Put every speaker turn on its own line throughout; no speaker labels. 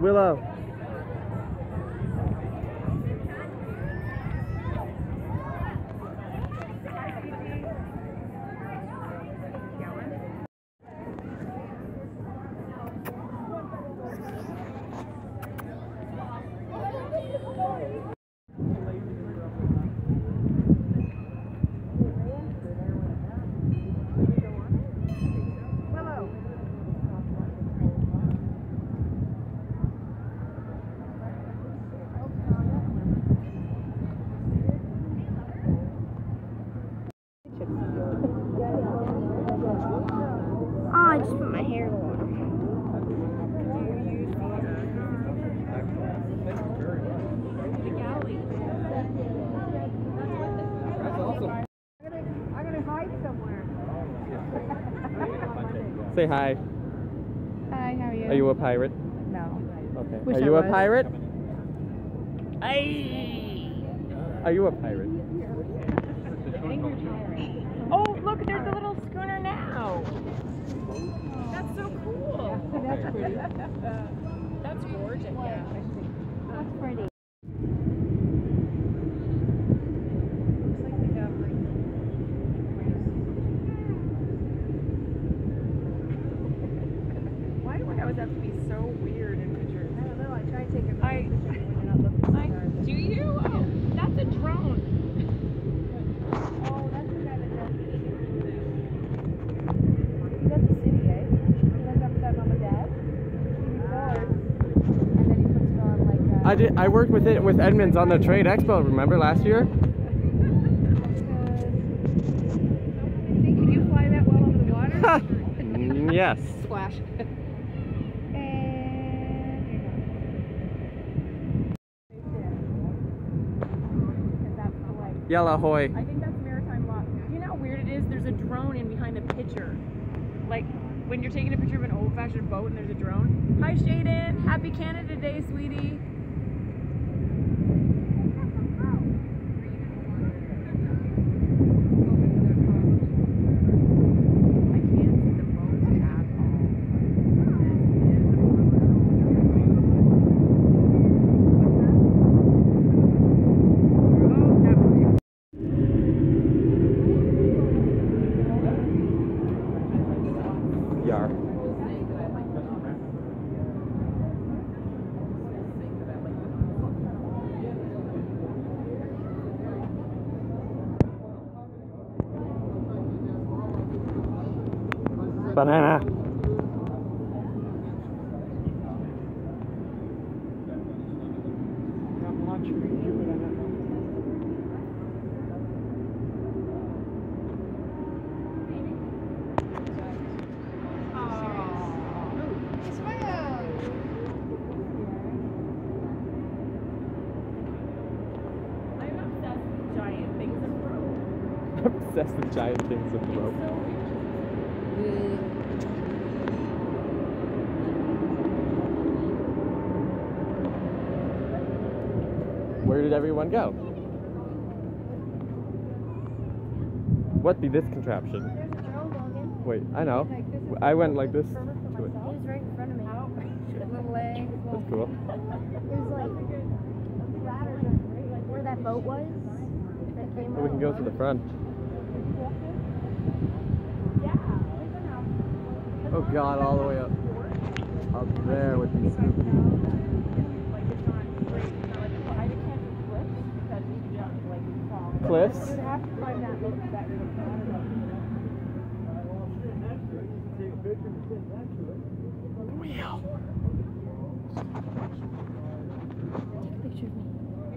Willow.
I just put my hair in the water.
That's awesome.
I'm gonna hide somewhere.
Say hi.
Hi, how are you?
Are you a pirate?
No.
Okay.
Wish
Are
I
you a
was.
pirate?
Hey.
Are you a pirate?
Oh, look, there's a little schooner now. That's so cool.
That's pretty.
That's gorgeous. Yeah.
That's pretty.
Looks like they have like. Why do I always have to be so weird in pictures?
I don't know. I try to take a picture
I-
when you're not looking so hard.
Do you? Oh, that's a drone.
Oh, that's the guy that does the city. He does the city, eh? He lives up with that mom and dad. He records, and then he puts it on like.
I worked with Edmonds on the Trade Expo. Remember last year?
Can you fly that well over the water?
Yes.
Splash.
Yellow hoy.
I think that's maritime law. Do you know how weird it is? There's a drone in behind the picture. Like when you're taking a picture of an old-fashioned boat and there's a drone. Hi, Shaden. Happy Canada Day, sweetie. I can't see the boat at all. Oh, that was too.
Yar. Banana.
I'm obsessed with giant things of rope.
Obsessed with giant things of rope. Where did everyone go? What be this contraption?
There's a drone, Logan.
Wait, I know.
Like this.
I went like this to
He
it.
was right in front of me. With little legs.
That's cool.
There's like ladders like where that boat was. That came
Oh, we can go to the front. Oh god, all the way up. Up there with these spooky.
Like it's not straight. It's not like I can't do flips because you jump like you fall.
Cliffs.
You'd have to climb that little back.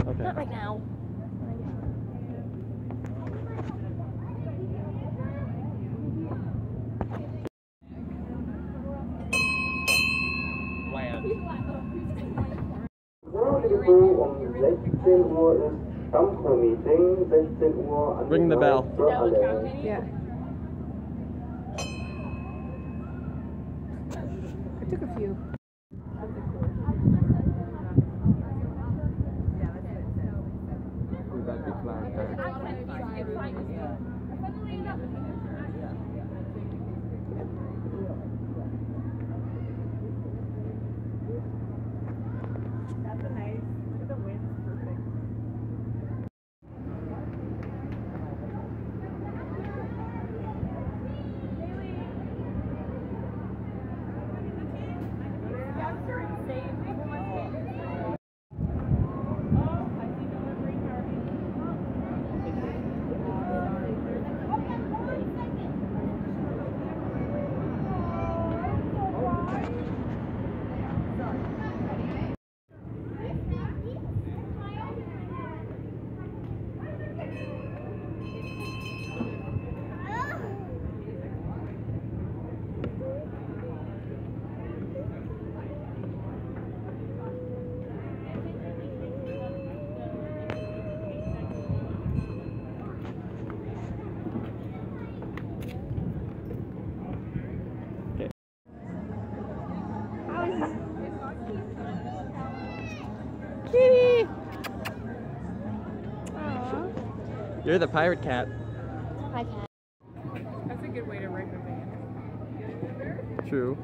Okay.
Not right now.
Land.
Morgen um 16 Uhr ist Stammcrew-Meeting, 16 Uhr an
Ring the bell.
Yeah. I took a few.
Would that be flag? You're the pirate cat.
Hi, cat.
That's a good way to write the band.
True.